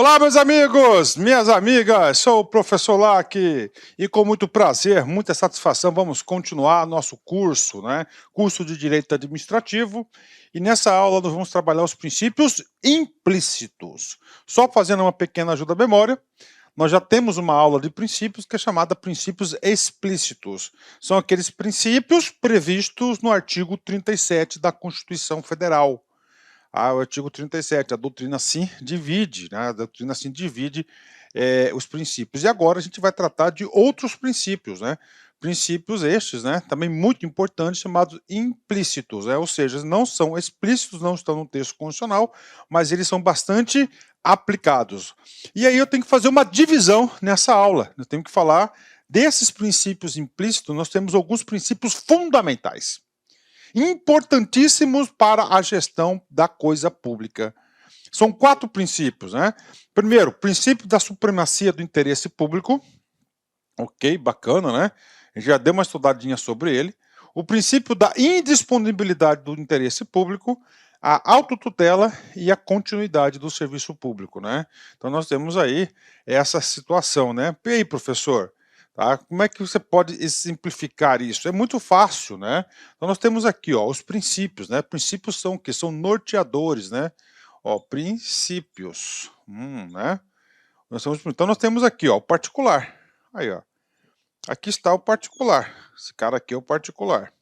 Olá, meus amigos, minhas amigas, sou o professor Lac e com muito prazer, muita satisfação, vamos continuar nosso curso, Curso de Direito Administrativo, e nessa aula nós vamos trabalhar os princípios implícitos. Só fazendo uma pequena ajuda à memória, nós já temos uma aula de princípios que é chamada princípios explícitos. São aqueles princípios previstos no artigo 37 da Constituição Federal. O artigo 37, a doutrina assim divide, os princípios. E agora a gente vai tratar de outros princípios, Princípios estes, também muito importantes, chamados implícitos, ou seja, não são explícitos, não estão no texto constitucional, mas eles são bastante aplicados. E aí eu tenho que fazer uma divisão nessa aula, eu tenho que falar desses princípios implícitos, nós temos alguns princípios fundamentais, importantíssimos para a gestão da coisa pública. São 4 princípios, Primeiro, princípio da supremacia do interesse público. Ok, bacana, A gente já deu uma estudadinha sobre ele. O princípio da indisponibilidade do interesse público, a autotutela e a continuidade do serviço público, Então nós temos aí essa situação, E aí, professor? Como é que você pode simplificar isso? É muito fácil, Então nós temos aqui, os princípios, Princípios são o quê? São norteadores, Princípios, Então nós temos aqui, o particular. Aí, Aqui está o particular. Esse cara aqui é o particular.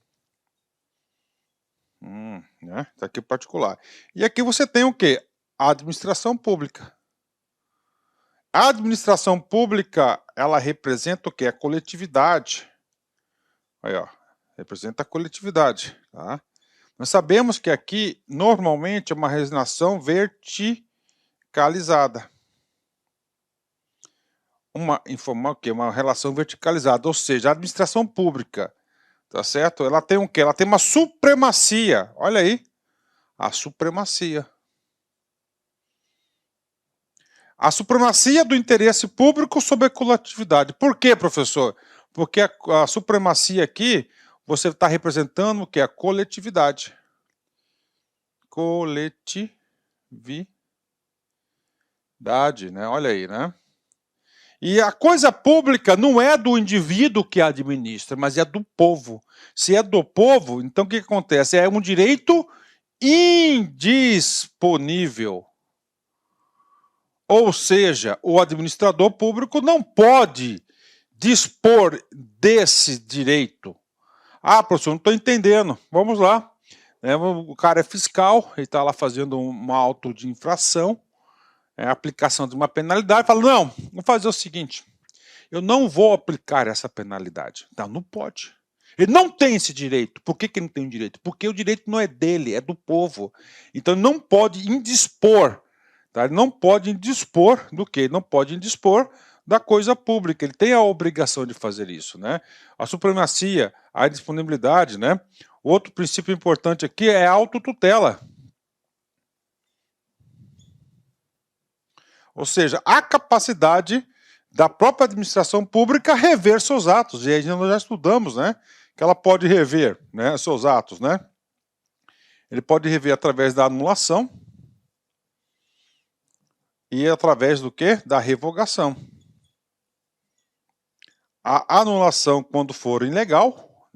Tá aqui o particular. E aqui você tem o quê? A administração pública. A administração pública, ela representa o quê? A coletividade. Aí, representa a coletividade, Nós sabemos que aqui, normalmente, é uma relação verticalizada. Uma relação verticalizada, ou seja, a administração pública, tá certo? Ela tem o quê? Ela tem uma supremacia, olha aí, a supremacia. A supremacia do interesse público sobre a coletividade. Por quê, professor? Porque a supremacia aqui, você está representando o que? A coletividade. Coletividade, Olha aí, E a coisa pública não é do indivíduo que administra, mas é do povo. Se é do povo, então o que acontece? É um direito indisponível. Ou seja, o administrador público não pode dispor desse direito. Professor, não estou entendendo. Vamos lá. O cara é fiscal, ele está lá fazendo uma auto de infração, aplicação de uma penalidade, fala, não, vou fazer o seguinte, eu não vou aplicar essa penalidade. Não pode. Ele não tem esse direito. Por que ele não tem o direito? Porque o direito não é dele, é do povo. Então ele não pode indispor. Ele não pode indispor do quê? Ele não pode indispor da coisa pública. Ele tem a obrigação de fazer isso, A supremacia, a disponibilidade, Outro princípio importante aqui é a autotutela. Ou seja, a capacidade da própria administração pública rever seus atos. E aí nós já estudamos, que ela pode rever, seus atos, Ele pode rever através da anulação e através do quê? Da revogação. A anulação quando for ilegal,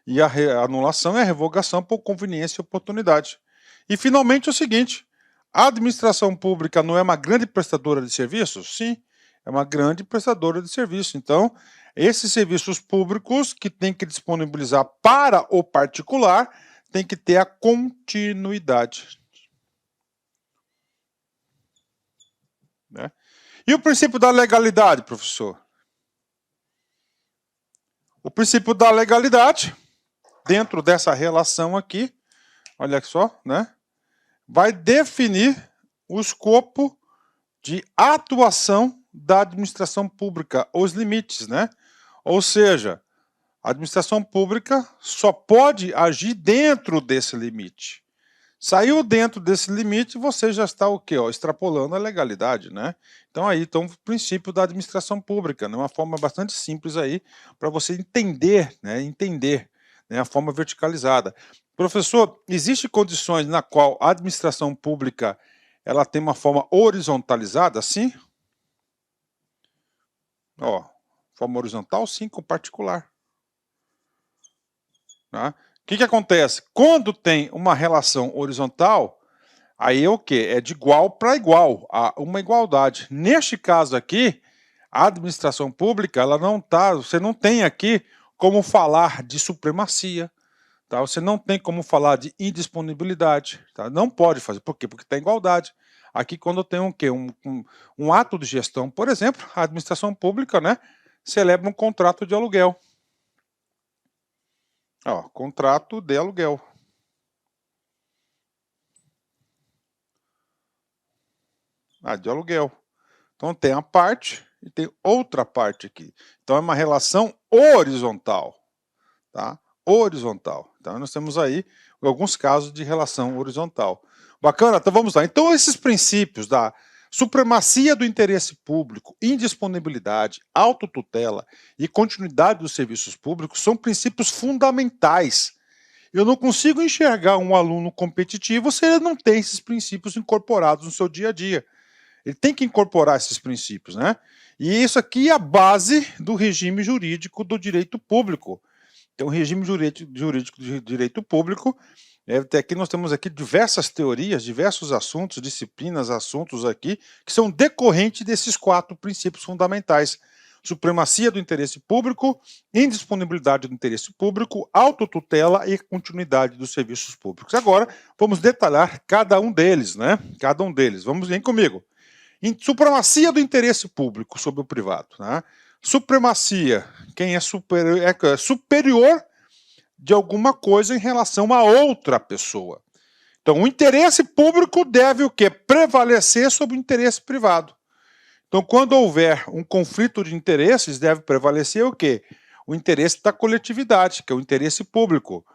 E a anulação é a revogação por conveniência e oportunidade. E finalmente o seguinte, a administração pública não é uma grande prestadora de serviços? Sim, é uma grande prestadora de serviços. Então, esses serviços públicos que tem que disponibilizar para o particular tem que ter a continuidade. E o princípio da legalidade, professor? O princípio da legalidade, dentro dessa relação aqui, olha só, vai definir o escopo de atuação da administração pública, os limites, Ou seja, a administração pública só pode agir dentro desse limite. Saiu dentro desse limite, você já está o quê? Extrapolando a legalidade, Então aí está o princípio da administração pública, uma forma bastante simples aí para você entender, a forma verticalizada. Professor, existem condições na qual a administração pública ela tem uma forma horizontalizada, assim. Ó, forma horizontal, sim, com particular. Tá? O que acontece? Quando tem uma relação horizontal, aí é o quê? É de igual para igual, há uma igualdade. Neste caso aqui, a administração pública, ela não tá, você não tem aqui como falar de supremacia, tá? Você não tem como falar de indisponibilidade, tá? Não pode fazer. Por quê? Porque está em igualdade. Aqui, quando tem um quê? Um ato de gestão, por exemplo, a administração pública, né, celebra um contrato de aluguel. Ó, contrato de aluguel. De aluguel. Então tem a parte e tem outra parte aqui. Então é uma relação horizontal, tá? Horizontal. Então nós temos aí alguns casos de relação horizontal. Bacana? Então vamos lá. Então esses princípios da supremacia do interesse público, indisponibilidade, autotutela e continuidade dos serviços públicos são princípios fundamentais. Eu não consigo enxergar um aluno competitivo se ele não tem esses princípios incorporados no seu dia a dia. Ele tem que incorporar esses princípios, né? E isso aqui é a base do regime jurídico do direito público. Então, o regime jurídico do direito público, até aqui nós temos aqui diversas teorias, diversos assuntos, disciplinas, assuntos aqui, que são decorrentes desses 4 princípios fundamentais: supremacia do interesse público, indisponibilidade do interesse público, autotutela e continuidade dos serviços públicos. Agora, vamos detalhar cada um deles, né? Cada um deles. Vamos vir comigo. Supremacia do interesse público sobre o privado. Né? Supremacia, quem é superior de alguma coisa em relação a outra pessoa. Então, o interesse público deve o quê? Prevalecer sobre o interesse privado. Então, quando houver um conflito de interesses, deve prevalecer o quê? O interesse da coletividade, que é o interesse público.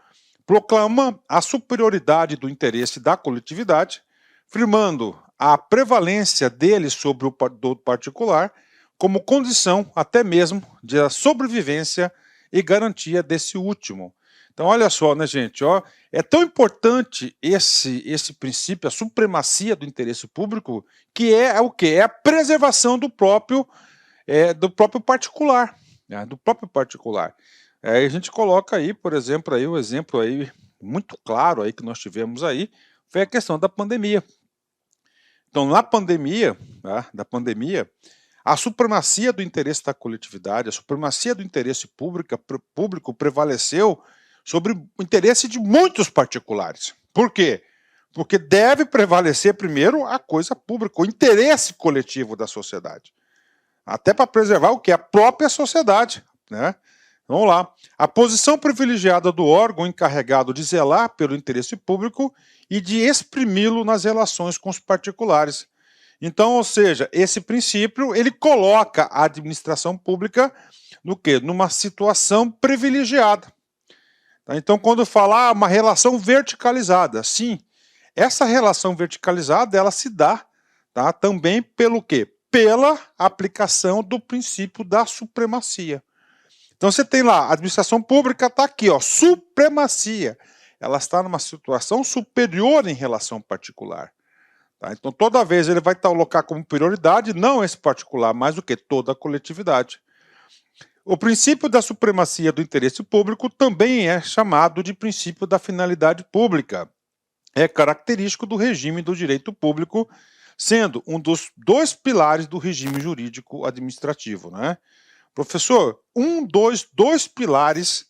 Proclama a superioridade do interesse da coletividade, firmando a prevalência dele sobre o do particular como condição até mesmo de sobrevivência e garantia desse último. Então, olha só, né, gente? Ó, é tão importante esse princípio, a supremacia do interesse público, que é o quê? É a preservação do próprio particular, né, do próprio particular. A gente coloca aí, por exemplo, aí o exemplo aí muito claro aí que nós tivemos aí foi a questão da pandemia. Então, na pandemia, a supremacia do interesse da coletividade, a supremacia do interesse público prevaleceu sobre o interesse de muitos particulares. Por quê? Porque deve prevalecer primeiro a coisa pública, o interesse coletivo da sociedade. Até para preservar o que? A própria sociedade, né? Vamos lá. A posição privilegiada do órgão encarregado de zelar pelo interesse público e de exprimi-lo nas relações com os particulares. Então, ou seja, esse princípio, ele coloca a administração pública no quê? Numa situação privilegiada. Tá? Então, quando falar uma relação verticalizada, sim, essa relação verticalizada, ela se dá, tá, também pelo quê? Pela aplicação do princípio da supremacia. Então você tem lá, a administração pública está aqui, ó, supremacia. Ela está numa situação superior em relação ao particular. Tá? Então toda vez ele vai colocar como prioridade não esse particular, mas o que? Toda a coletividade. O princípio da supremacia do interesse público também é chamado de princípio da finalidade pública. É característico do regime do direito público, sendo um dos 2 pilares do regime jurídico administrativo, né? Professor, um dos 2 pilares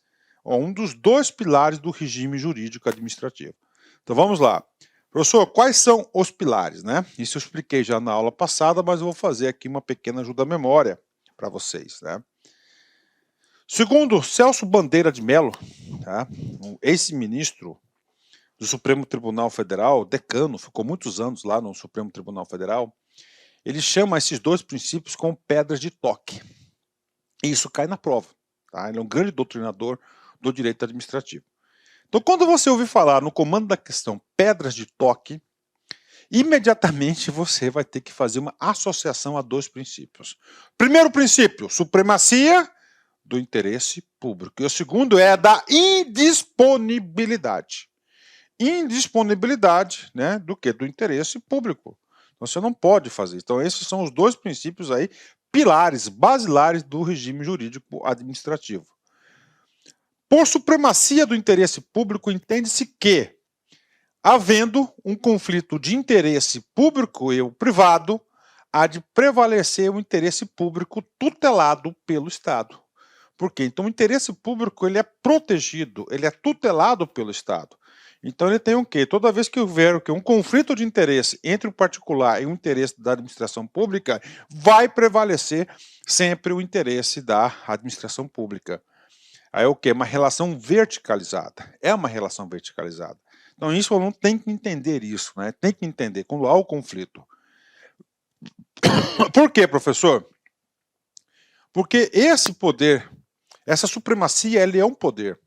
do regime jurídico administrativo. Então vamos lá. Professor, quais são os pilares, né? Isso eu expliquei já na aula passada, mas eu vou fazer aqui uma pequena ajuda à memória para vocês, né? Segundo Celso Bandeira de Mello, tá? Um ex-ministro do Supremo Tribunal Federal, decano, ficou muitos anos lá no Supremo Tribunal Federal, ele chama esses 2 princípios como pedras de toque. E isso cai na prova. Tá? Ele é um grande doutrinador do direito administrativo. Então, quando você ouvir falar no comando da questão pedras de toque, imediatamente você vai ter que fazer uma associação a 2 princípios. Primeiro princípio, supremacia do interesse público. E o segundo é da indisponibilidade. Indisponibilidade, né, do que? Do interesse público. Então você não pode fazer. Então esses são os dois princípios aí, pilares, basilares do regime jurídico administrativo. Por supremacia do interesse público, entende-se que, havendo um conflito de interesse público e privado, há de prevalecer o interesse público tutelado pelo Estado. Por quê? Então o interesse público ele é protegido, ele é tutelado pelo Estado. Então ele tem o quê? Toda vez que houver um conflito de interesse entre o particular e o interesse da administração pública, vai prevalecer sempre o interesse da administração pública. Aí é o quê? Uma relação verticalizada. É uma relação verticalizada. Então isso o aluno tem que entender isso, né? Tem que entender quando há o conflito. Por quê, professor? Porque esse poder, essa supremacia, ele é um poder.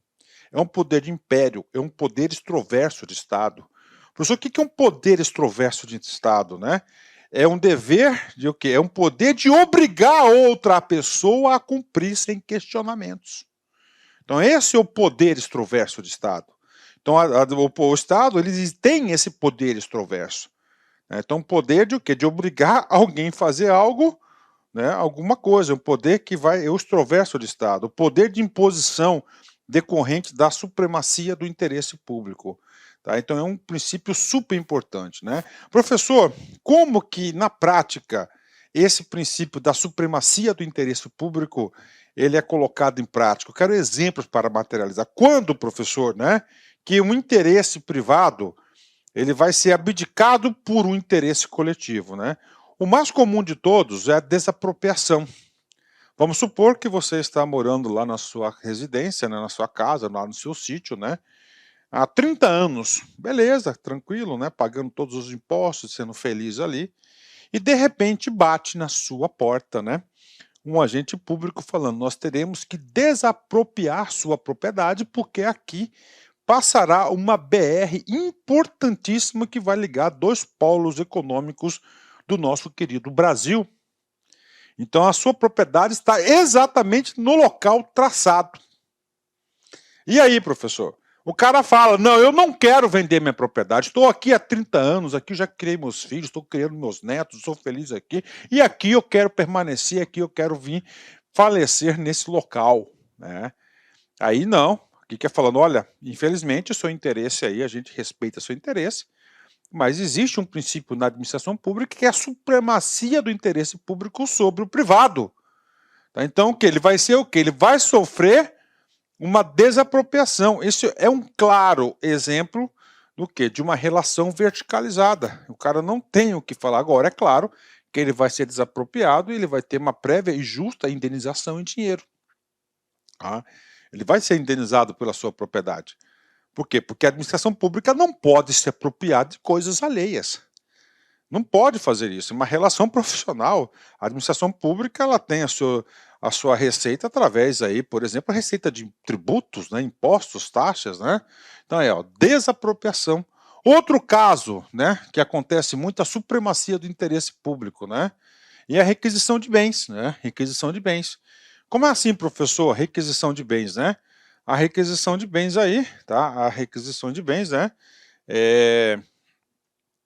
É um poder de império, é um poder extroverso de Estado. Professor, o que é um poder extroverso de Estado, né? É um dever de o quê? É um poder de obrigar outra pessoa a cumprir sem questionamentos. Então esse é o poder extroverso de Estado. Então o Estado ele tem esse poder extroverso. Né? Então o poder de o quê? De obrigar alguém a fazer algo, né, alguma coisa, um poder que vai, é o extroverso de Estado, o poder de imposição decorrente da supremacia do interesse público. Tá? Então é um princípio super importante. Né? Professor, como que na prática esse princípio da supremacia do interesse público ele é colocado em prática? Eu quero exemplos para materializar. Quando, professor, né, que um interesse privado ele vai ser abdicado por um interesse coletivo, né? O mais comum de todos é a desapropriação. Vamos supor que você está morando lá na sua residência, né, na sua casa, lá no seu sítio, né? Há 30 anos, beleza, tranquilo, né? Pagando todos os impostos, sendo feliz ali. E de repente bate na sua porta, né? Um agente público falando: nós teremos que desapropriar sua propriedade porque aqui passará uma BR importantíssima que vai ligar dois polos econômicos do nosso querido Brasil. Então a sua propriedade está exatamente no local traçado. E aí, professor? O cara fala: não, eu não quero vender minha propriedade, estou aqui há 30 anos, aqui eu já criei meus filhos, estou criando meus netos, sou feliz aqui, e aqui eu quero permanecer, aqui eu quero vir falecer nesse local. Né? Aí não, aqui quer falando: olha, infelizmente o seu interesse aí, a gente respeita o seu interesse, mas existe um princípio na administração pública que é a supremacia do interesse público sobre o privado. Tá? Então o que? Ele vai ser o quê? Ele vai sofrer uma desapropriação. Esse é um claro exemplo do quê? De uma relação verticalizada. O cara não tem o que falar. Agora, é claro que ele vai ser desapropriado e ele vai ter uma prévia e justa indenização em dinheiro. Tá? Ele vai ser indenizado pela sua propriedade. Por quê? Porque a administração pública não pode se apropriar de coisas alheias. Não pode fazer isso. É uma relação profissional. A administração pública ela tem a sua receita através aí, por exemplo, a receita de tributos, né, impostos, taxas, né? Então é, ó, desapropriação. Outro caso, né, que acontece muito, a supremacia do interesse público, né? E a requisição de bens, né? Requisição de bens. Como é assim, professor? Requisição de bens, né? A requisição de bens aí, tá? A requisição de bens, né?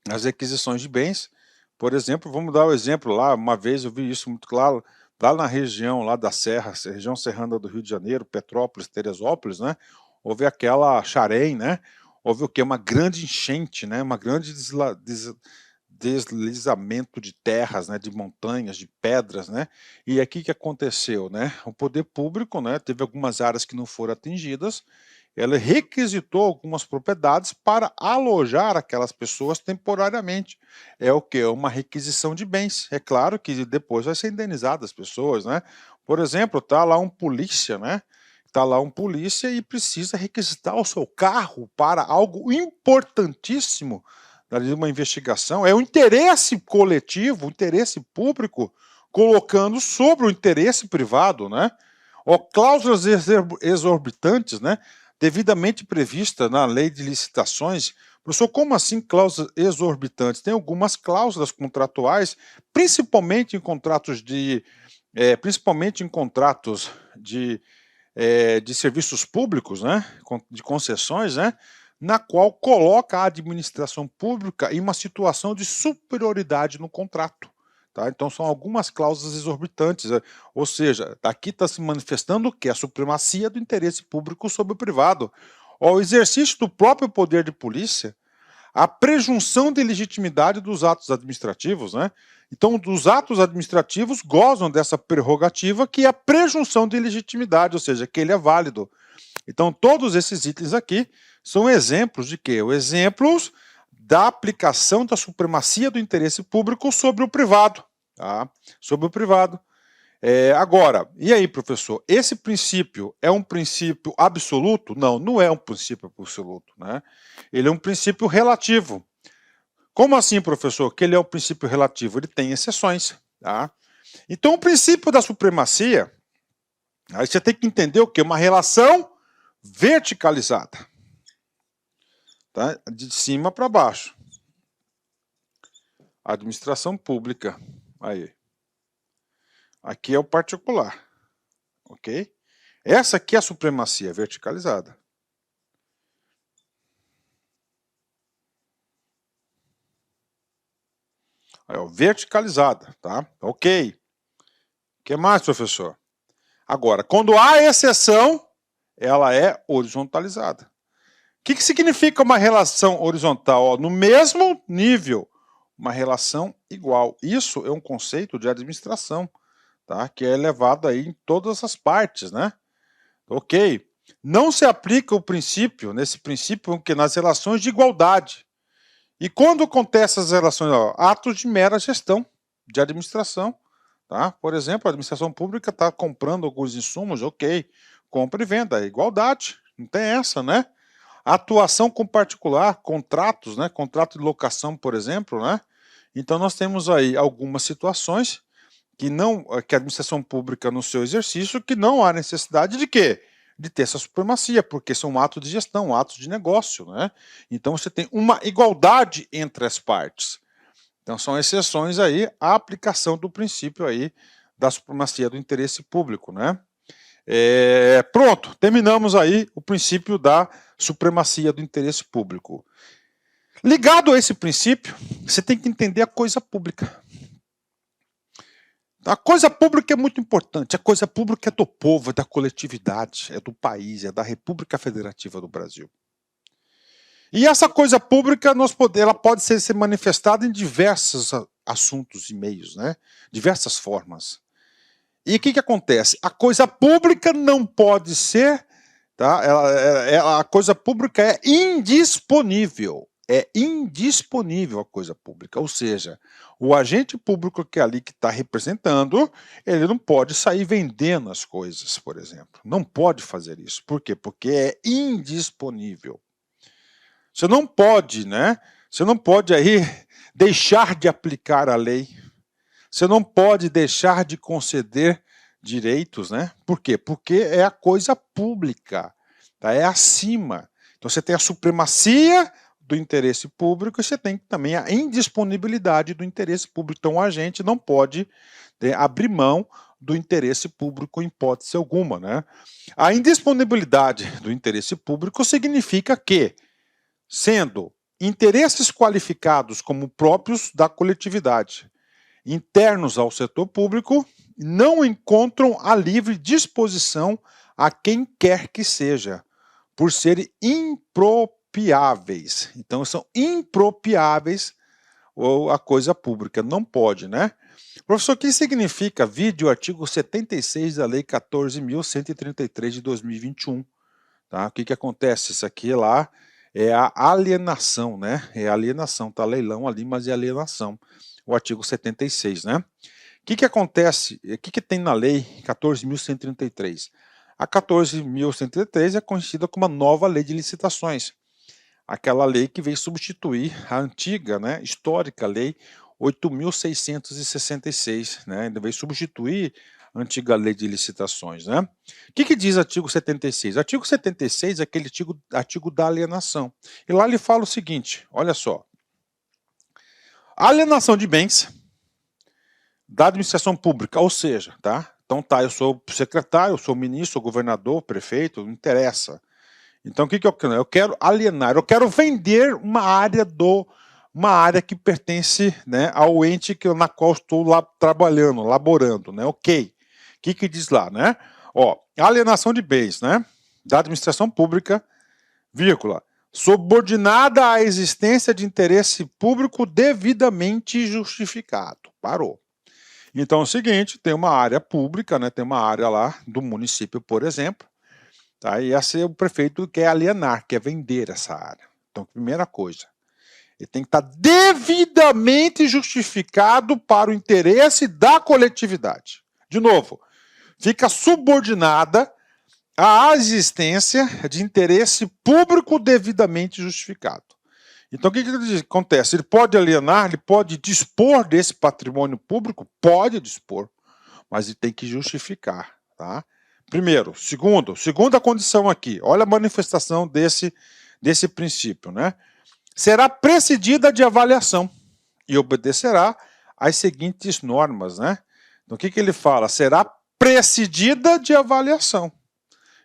As requisições de bens, por exemplo, vamos dar o exemplo lá, uma vez eu vi isso muito claro, lá na região lá da Serra, região serrana do Rio de Janeiro, Petrópolis, Teresópolis, né? Houve aquela Xarém, né? Houve o quê? Uma grande enchente, né? Uma grande deslizamento de terras, né, de montanhas, de pedras, né? E aqui que aconteceu, né? O poder público, né, teve algumas áreas que não foram atingidas, ela requisitou algumas propriedades para alojar aquelas pessoas temporariamente. É o que? Uma requisição de bens. É claro que depois vai ser indenizada as pessoas, né? Por exemplo, tá lá um polícia, né? Tá lá um polícia e precisa requisitar o seu carro para algo importantíssimo de uma investigação. É o interesse coletivo, o interesse público, colocando sobre o interesse privado, né? Ou cláusulas exorbitantes, né? Devidamente prevista na lei de licitações. Professor, como assim cláusulas exorbitantes? Tem algumas cláusulas contratuais, principalmente em contratos de serviços públicos, né? De concessões, né? na qual coloca a administração pública em uma situação de superioridade no contrato. Tá? Então, são algumas cláusulas exorbitantes, ou seja, aqui está se manifestando o que? A supremacia do interesse público sobre o privado. O exercício do próprio poder de polícia, a presunção de legitimidade dos atos administrativos, né? Então, os atos administrativos gozam dessa prerrogativa que é a presunção de legitimidade, ou seja, que ele é válido. Então, todos esses itens aqui são exemplos de quê? Exemplos da aplicação da supremacia do interesse público sobre o privado. Tá? Sobre o privado. Agora, e aí, professor, esse princípio é um princípio absoluto? Não, não é um princípio absoluto. Né? Ele é um princípio relativo. Como assim, professor, que ele é um princípio relativo? Ele tem exceções. Tá? Então, o princípio da supremacia, aí você tem que entender o quê? Uma relação verticalizada. Tá? De cima para baixo. Administração pública. Aí. Aqui é o particular. Ok? Essa aqui é a supremacia verticalizada. Aí, ó, verticalizada, tá? Ok. O que mais, professor? Agora, quando há exceção, ela é horizontalizada. O que significa uma relação horizontal? Ó, no mesmo nível, uma relação igual. Isso é um conceito de administração, tá? Que é levado aí em todas as partes, né? Ok. Não se aplica o princípio, nesse princípio, que nas relações de igualdade. E quando acontecem essas relações, ó, atos de mera gestão, de administração, tá? Por exemplo, a administração pública está comprando alguns insumos, ok. Compra e venda, é igualdade, não tem essa, né? Atuação com particular, contratos, né? Contrato de locação, por exemplo, né? Então nós temos aí algumas situações que a administração pública no seu exercício que não há necessidade de quê? De ter essa supremacia, porque são atos de gestão, atos de negócio, né? Então você tem uma igualdade entre as partes. Então são exceções aí à aplicação do princípio aí da supremacia do interesse público, né? Pronto, terminamos aí o princípio da supremacia do interesse público. Ligado a esse princípio, você tem que entender a coisa pública. A coisa pública é muito importante. A coisa pública é do povo, é da coletividade, é do país, é da República Federativa do Brasil. E essa coisa pública ela pode ser manifestada em diversos assuntos e meios, né? Diversas formas. E o que acontece? A coisa pública não pode ser, tá? A coisa pública é indisponível. É indisponível a coisa pública, ou seja, o agente público que é ali que está representando, ele não pode sair vendendo as coisas, por exemplo. Não pode fazer isso. Por quê? Porque é indisponível. Você não pode, né? Você não pode aí deixar de aplicar a lei. Você não pode deixar de conceder direitos, né? Por quê? Porque é a coisa pública, tá? É acima. Então você tem a supremacia do interesse público e você tem também a indisponibilidade do interesse público. Então, o agente não pode abrir mão do interesse público em hipótese alguma, né? A indisponibilidade do interesse público significa que, sendo interesses qualificados como próprios da coletividade, internos ao setor público, não encontram a livre disposição a quem quer que seja, por serem impropriáveis. Então, são impropriáveis ou a coisa pública. Não pode, né? Professor, o que significa? Vide o artigo 76 da Lei 14.133 de 2021. Tá? O que acontece? Isso aqui lá é a alienação, né? É alienação, tá leilão ali, mas é alienação. O artigo 76, né? O que acontece? O que tem na Lei 14.133? A 14.133 é conhecida como a nova lei de licitações. Aquela lei que veio substituir a antiga, né, histórica lei 8.666, né, ainda veio substituir a antiga lei de licitações, né. O que diz o artigo 76? O artigo 76 é aquele artigo da alienação. E lá ele fala o seguinte, olha só. A alienação de bens da administração pública, ou seja, tá? Então tá, eu sou secretário, eu sou ministro, sou governador, prefeito, não interessa. Então, o que eu quero? Eu quero alienar, eu quero vender uma área que pertence, né, ao ente na qual estou lá trabalhando, laborando, né? Ok. O que diz lá, né? Ó, alienação de bens, né? Da administração pública, vírgula, subordinada à existência de interesse público devidamente justificado. Parou. Então é o seguinte, tem uma área pública, né? Tem uma área lá do município, por exemplo, tá? E esse o prefeito quer alienar, quer vender essa área. Então, primeira coisa, ele tem que estar devidamente justificado para o interesse da coletividade. De novo, fica subordinada à existência de interesse público devidamente justificado. Então, o que acontece? Ele pode alienar, ele pode dispor desse patrimônio público? Pode dispor, mas ele tem que justificar, tá? Primeiro. Segunda condição aqui, olha a manifestação desse princípio, né? Será precedida de avaliação e obedecerá às seguintes normas, né? Então, o que ele fala? Será precedida de avaliação.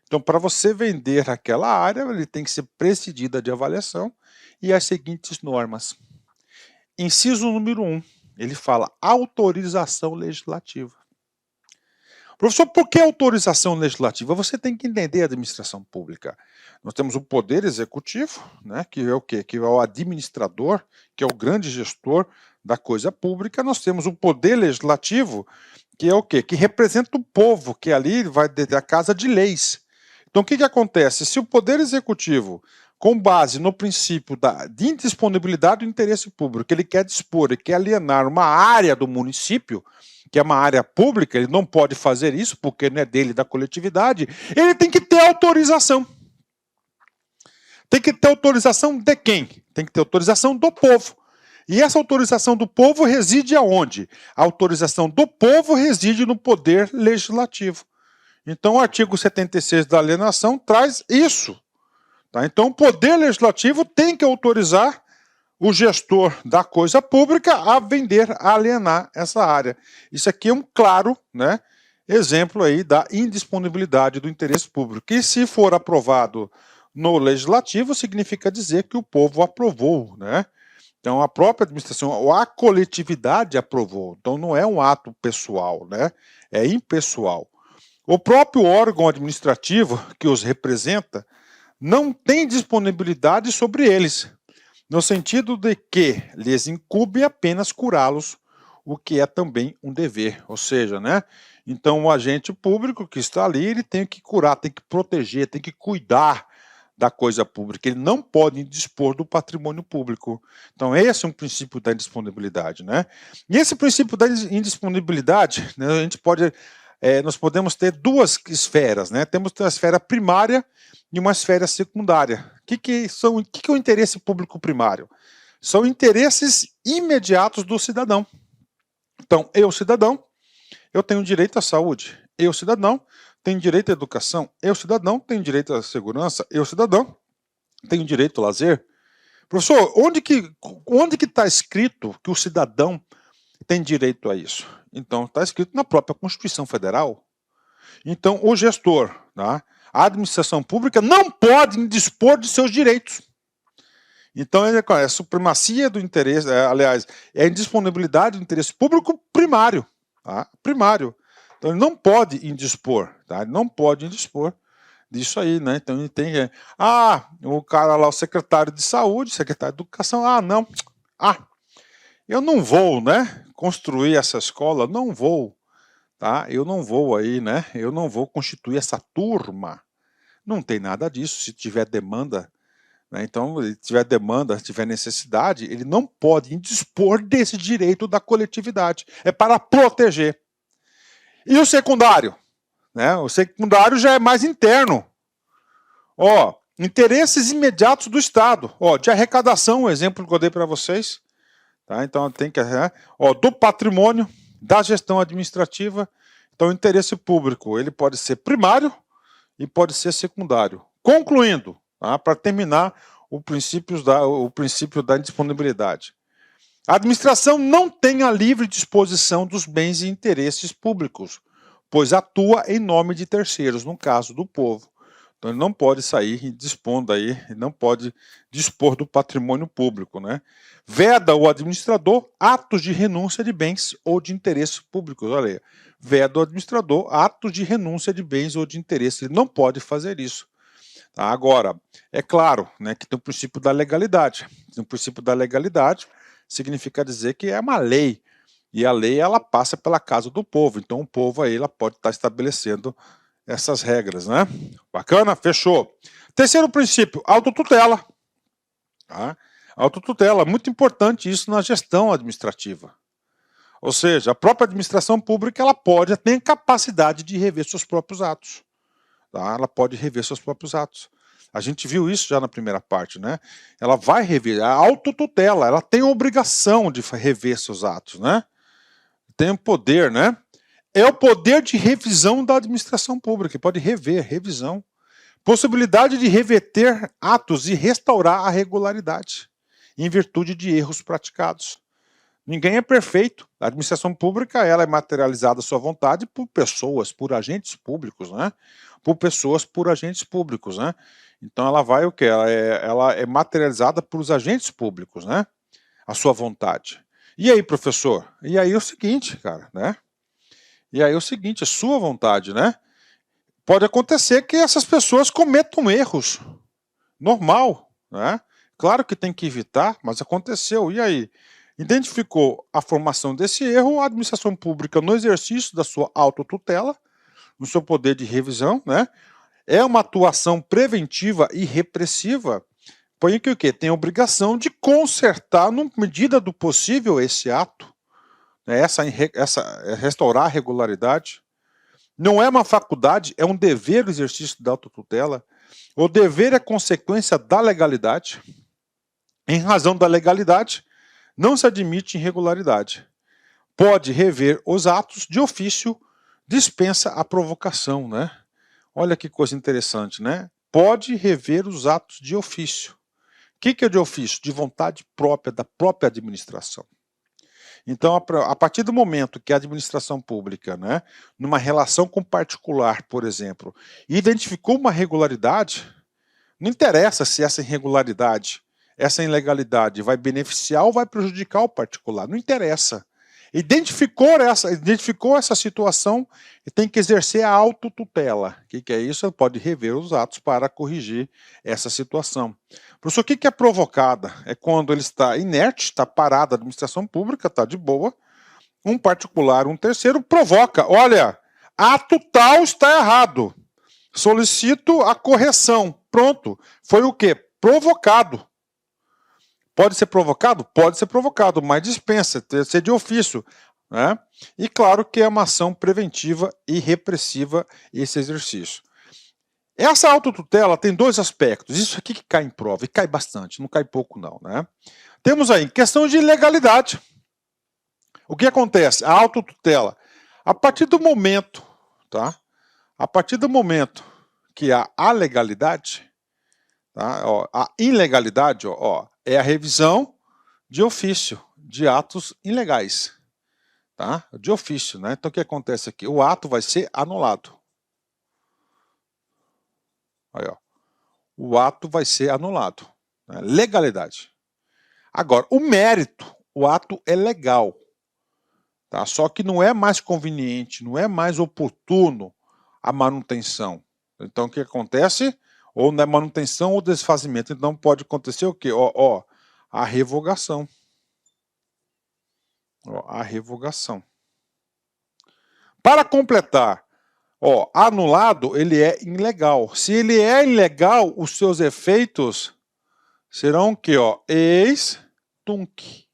Então, para você vender aquela área, ele tem que ser precedida de avaliação e as seguintes normas. Inciso número 1, ele fala autorização legislativa. Professor, por que autorização legislativa? Você tem que entender a administração pública. Nós temos o poder executivo, né, que é o quê? Que é o administrador, que é o grande gestor da coisa pública. Nós temos o poder legislativo, que é o quê? Que representa o povo, que ali vai ter a casa de leis. Então, o que acontece? Se o poder executivo, com base no princípio de indisponibilidade do interesse público, ele quer dispor e quer alienar uma área do município, que é uma área pública, ele não pode fazer isso porque não é dele, da coletividade, ele tem que ter autorização. Tem que ter autorização de quem? Tem que ter autorização do povo. E essa autorização do povo reside aonde? A autorização do povo reside no poder legislativo. Então, o artigo 76 da alienação traz isso. Tá? Então, o poder legislativo tem que autorizar o gestor da coisa pública a vender, a alienar essa área. Isso aqui é um claro, né, exemplo aí da indisponibilidade do interesse público. E se for aprovado no legislativo, significa dizer que o povo aprovou, né? Então, a própria administração, ou a coletividade aprovou. Então, não é um ato pessoal, né? É impessoal. O próprio órgão administrativo que os representa não tem disponibilidade sobre eles, no sentido de que lhes incumbe apenas curá-los, o que é também um dever. Ou seja, né? Então, o agente público que está ali, ele tem que curar, tem que proteger, tem que cuidar da coisa pública. Ele não pode dispor do patrimônio público. Então, esse é um princípio da indisponibilidade, né? E esse princípio da indisponibilidade, né, a gente pode... nós podemos ter duas esferas, né? Temos uma esfera primária e uma esfera secundária. O que é o interesse público primário? São interesses imediatos do cidadão. Então, eu, cidadão, eu tenho direito à saúde. Eu, cidadão, tenho direito à educação. Eu, cidadão, tenho direito à segurança. Eu, cidadão, tenho direito ao lazer. Professor, onde que está escrito que o cidadão tem direito a isso? Então, está escrito na própria Constituição Federal. Então, o gestor, tá? A administração pública não pode dispor de seus direitos. Então, é a supremacia do interesse, aliás, é a indisponibilidade do interesse público primário. Tá? Primário. Então, ele não pode indispor, tá? Ele não pode indispor disso aí, né? Então, ele tem que... o cara lá, o secretário de saúde, secretário de educação, não. Eu não vou, né, construir essa escola, não vou, tá? Eu não vou aí, né? Eu não vou constituir essa turma. Não tem nada disso. Se tiver demanda, né? Então, se tiver demanda, se tiver necessidade, ele não pode indispor desse direito da coletividade. É para proteger. E o secundário? Né? O secundário já é mais interno. Interesses imediatos do Estado. De arrecadação, o exemplo que eu dei para vocês. Tá? Então, tem que... do patrimônio, da gestão administrativa. Então, o interesse público, ele pode ser primário e pode ser secundário. Concluindo, tá? Para terminar, o princípio da indisponibilidade. A administração não tem a livre disposição dos bens e interesses públicos, pois atua em nome de terceiros, no caso do povo. Então ele não pode sair dispondo aí, não pode dispor do patrimônio público, né? Veda o administrador atos de renúncia de bens ou de interesses públicos. Olha aí. Veda o administrador atos de renúncia de bens ou de interesses. Ele não pode fazer isso. Tá? Agora, é claro, né, que tem o princípio da legalidade. O princípio da legalidade significa dizer que é uma lei. E a lei, ela passa pela casa do povo. Então o povo aí, ela pode estar estabelecendo essas regras, né? Bacana? Fechou. Terceiro princípio, autotutela. Tá? Autotutela, muito importante isso na gestão administrativa. Ou seja, a própria administração pública, ela pode, tem capacidade de rever seus próprios atos. Tá? Ela pode rever seus próprios atos. A gente viu isso já na primeira parte, né? Ela vai rever, a autotutela, ela tem a obrigação de rever seus atos, né? Tem o poder, né? É o poder de revisão da administração pública, que pode rever, revisão. Possibilidade de reverter atos e restaurar a regularidade, em virtude de erros praticados. Ninguém é perfeito. A administração pública, ela é materializada à sua vontade por pessoas, por agentes públicos, né? Por pessoas, por agentes públicos, né? Então ela vai o quê? Ela é materializada por os agentes públicos, né? A sua vontade. E aí, professor? E aí é o seguinte, cara, né? E aí é o seguinte, a sua vontade, né? Pode acontecer que essas pessoas cometam erros. Normal, né? Claro que tem que evitar, mas aconteceu. E aí? Identificou a formação desse erro, a administração pública, no exercício da sua autotutela, no seu poder de revisão, né? É uma atuação preventiva e repressiva, põe que o quê? Tem a obrigação de consertar, na medida do possível, esse ato, né? Restaurar a regularidade. Não é uma faculdade, é um dever o exercício da autotutela. O dever é consequência da legalidade. Em razão da legalidade, não se admite irregularidade. Pode rever os atos de ofício, dispensa a provocação, né? Olha que coisa interessante, né? Pode rever os atos de ofício. O que é de ofício? De vontade própria, da própria administração. Então, a partir do momento que a administração pública, né, numa relação com particular, por exemplo, identificou uma irregularidade, não interessa se essa irregularidade, essa ilegalidade vai beneficiar ou vai prejudicar o particular, não interessa. Identificou essa situação e tem que exercer a autotutela. O que é isso? Ele pode rever os atos para corrigir essa situação. Professor, o que é provocada? É quando ele está inerte, está parado, a administração pública está de boa, um particular, um terceiro, provoca. Olha, ato tal está errado. Solicito a correção. Pronto. Foi o quê? Provocado. Pode ser provocado? Pode ser provocado, mas dispensa, tem que ser de ofício. Né? E claro que é uma ação preventiva e repressiva esse exercício. Essa autotutela tem dois aspectos. Isso aqui que cai em prova, e cai bastante, não cai pouco não. Né? Temos aí questão de legalidade. O que acontece? A autotutela, a partir do momento, tá? A partir do momento que há a legalidade, tá? Ó, a ilegalidade, ó, é a revisão de ofício de atos ilegais, tá? De ofício, né? Então o que acontece aqui? O ato vai ser anulado. Aí, ó. O ato vai ser anulado. Né? Legalidade. Agora, o mérito, o ato é legal, tá? Só que não é mais conveniente, não é mais oportuno a manutenção. Então o que acontece? Ou na manutenção ou desfazimento. Então pode acontecer o quê? Ó, a revogação. Ó, a revogação. Para completar, ó, anulado, ele é ilegal. Se ele é ilegal, os seus efeitos serão o quê? Ó, ex tunc.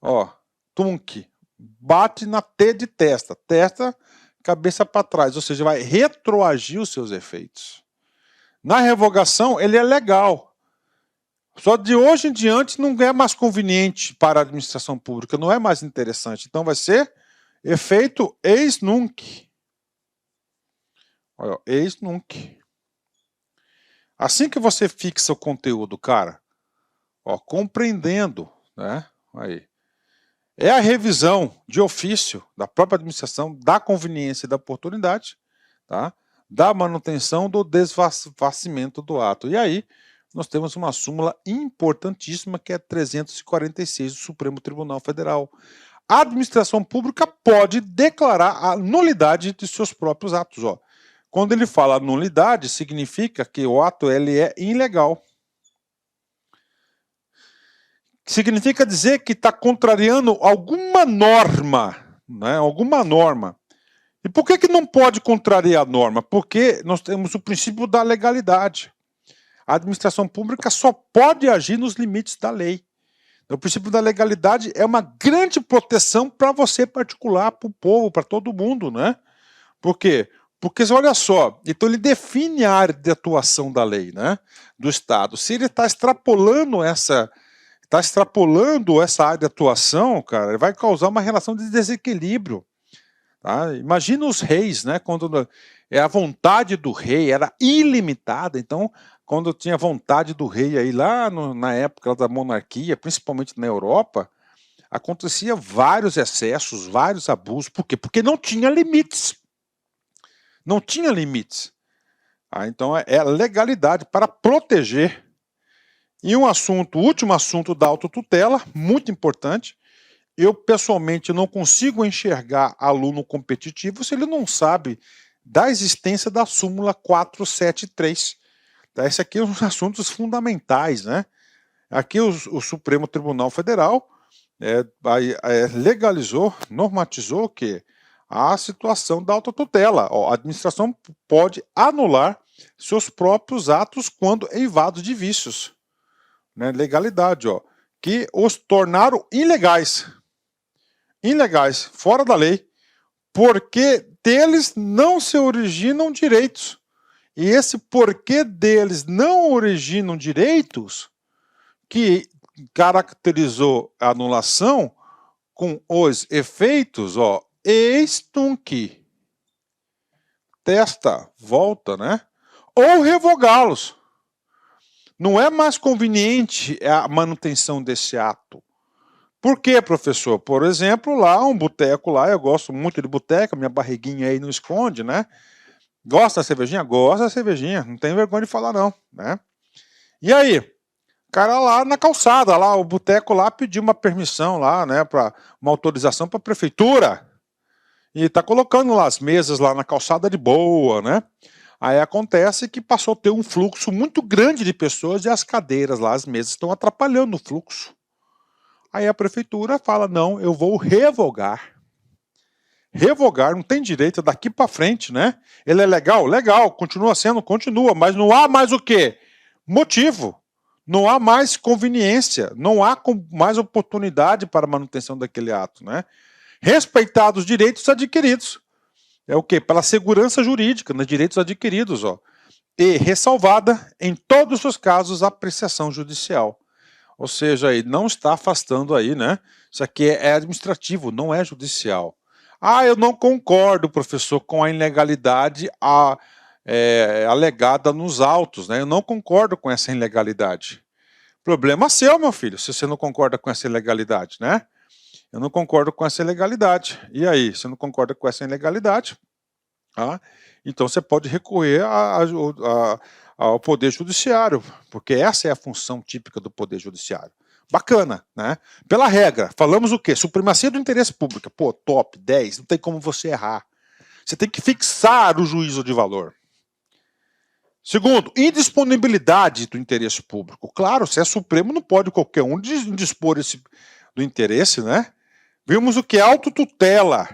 Ó, tunc. Bate na T de testa. Testa, cabeça para trás. Ou seja, vai retroagir os seus efeitos. Na revogação, ele é legal. Só de hoje em diante não é mais conveniente para a administração pública, não é mais interessante. Então vai ser efeito ex nunc. Olha, ex nunc. Assim que você fixa o conteúdo, cara, ó, compreendendo, né? Aí. É a revisão de ofício da própria administração, da conveniência e da oportunidade, tá? da manutenção do desvastimento do ato. E aí, nós temos uma súmula importantíssima, que é 346 do Supremo Tribunal Federal. A administração pública pode declarar a nulidade de seus próprios atos. Ó. Quando ele fala nulidade, significa que o ato ele é ilegal. Significa dizer que está contrariando alguma norma, né? Alguma norma. E por que não pode contrariar a norma? Porque nós temos o princípio da legalidade. A administração pública só pode agir nos limites da lei. O princípio da legalidade é uma grande proteção para você particular, para o povo, para todo mundo, né? Por quê? Porque, olha só, então ele define a área de atuação da lei, né? Do Estado. Se ele está extrapolando essa área de atuação, cara, vai causar uma relação de desequilíbrio. Tá? Imagina os reis, né? Quando a vontade do rei era ilimitada, então, quando tinha vontade do rei aí lá na época da monarquia, principalmente na Europa, acontecia vários excessos, vários abusos. Por quê? Porque não tinha limites. Não tinha limites. Então é a legalidade para proteger. E o último assunto da autotutela, muito importante. Eu, pessoalmente, não consigo enxergar aluno competitivo se ele não sabe da existência da súmula 473. Esse aqui é um dos assuntos fundamentais, né? Aqui o Supremo Tribunal Federal legalizou, normatizou que a situação da autotutela. Ó, a administração pode anular seus próprios atos quando eivados de vícios. Né? Legalidade, ó, que os tornaram ilegais. Ilegais, fora da lei, porque deles não se originam direitos. E esse porquê deles não originam direitos que caracterizou a anulação com os efeitos, ó, eis que testa, volta, né? Ou revogá-los. Não é mais conveniente a manutenção desse ato. Por quê, professor? Por exemplo, lá, um boteco lá, eu gosto muito de boteca, minha barriguinha aí não esconde, né? Gosta da cervejinha? Gosta da cervejinha, não tem vergonha de falar não, né? E aí, o cara lá na calçada, lá, o boteco lá pediu uma permissão lá, né, para uma autorização para a prefeitura. E tá colocando lá as mesas lá na calçada de boa, né? Aí acontece que passou a ter um fluxo muito grande de pessoas e as cadeiras lá, as mesas estão atrapalhando o fluxo. Aí a prefeitura fala, não, eu vou revogar. Revogar, não tem direito daqui para frente, né? Ele é legal? Legal, continua sendo, continua, mas não há mais o quê? Motivo. Não há mais conveniência, não há mais oportunidade para a manutenção daquele ato, né? Respeitados os direitos adquiridos. É o quê? Pela segurança jurídica, né? Direitos adquiridos, ó. E ressalvada, em todos os casos, a apreciação judicial. Ou seja, aí não está afastando aí, né? Isso aqui é administrativo, não é judicial. Ah, eu não concordo, professor, com a ilegalidade alegada nos autos, né? Eu não concordo com essa ilegalidade. Problema seu, meu filho, se você não concorda com essa ilegalidade, né? Eu não concordo com essa ilegalidade. E aí, você não concorda com essa ilegalidade? Então você pode recorrer ao Poder Judiciário, porque essa é a função típica do Poder Judiciário. Bacana, né? Pela regra, falamos o quê? Supremacia do interesse público. Pô, top, 10, não tem como você errar. Você tem que fixar o juízo de valor. Segundo, indisponibilidade do interesse público. Claro, se é Supremo, não pode qualquer um dispor do interesse, né? Vimos o que é autotutela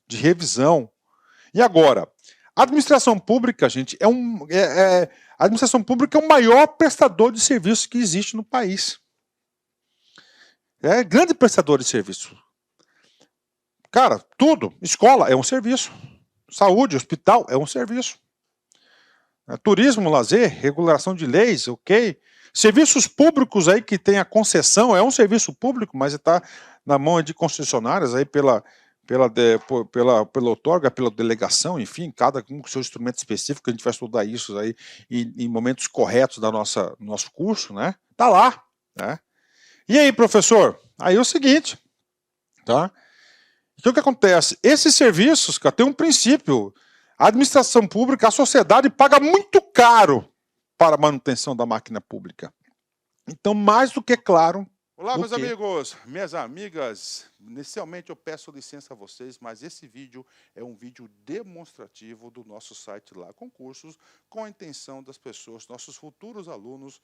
de revisão. E agora, a administração pública, gente, a administração pública é o maior prestador de serviços que existe no país. É grande prestador de serviço. Cara, tudo. Escola é um serviço. Saúde, hospital é um serviço. Turismo, lazer, regulação de leis, ok. Serviços públicos aí que tem a concessão, é um serviço público, mas está na mão de concessionárias aí pela outorga, pela delegação, enfim, cada um com seu instrumento específico, a gente vai estudar isso aí em momentos corretos do nosso curso, né? Tá lá, né? E aí, professor? Aí é o seguinte, tá? Então o que acontece? Esses serviços, cara, tem um princípio, A administração pública, a sociedade paga muito caro para a manutenção da máquina pública. Então, mais do que claro. Olá, meus amigos, minhas amigas. Inicialmente eu peço licença a vocês, mas esse vídeo é um vídeo demonstrativo do nosso site lá, Concursos, com a intenção das pessoas, nossos futuros alunos,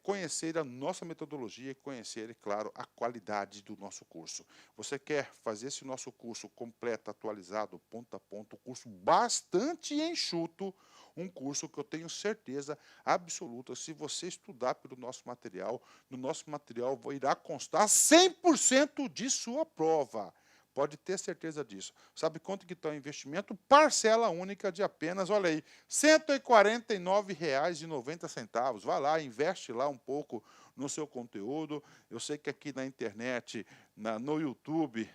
conhecerem a nossa metodologia e conhecerem, claro, a qualidade do nosso curso. Você quer fazer esse nosso curso completo, atualizado, ponto a ponto, curso bastante enxuto, um curso que eu tenho certeza absoluta, se você estudar pelo nosso material, no nosso material irá constar 100% de sua prova. Pode ter certeza disso. Sabe quanto que está o investimento? Parcela única de apenas, olha aí, R$ 149,90. Vai lá, investe lá um pouco no seu conteúdo. Eu sei que aqui na internet, no YouTube,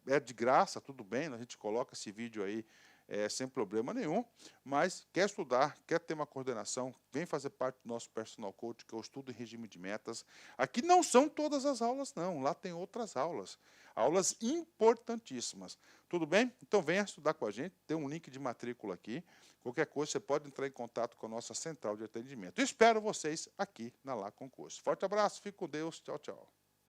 é de graça, tudo bem, a gente coloca esse vídeo aí sem problema nenhum, mas quer estudar, quer ter uma coordenação, vem fazer parte do nosso personal coach, que eu estudo em regime de metas. Aqui não são todas as aulas, não, lá tem outras aulas importantíssimas. Tudo bem? Então venha estudar com a gente, tem um link de matrícula aqui. Qualquer coisa, você pode entrar em contato com a nossa central de atendimento. Eu espero vocês aqui na Lá Concurso. Forte abraço, fique com Deus, tchau, tchau.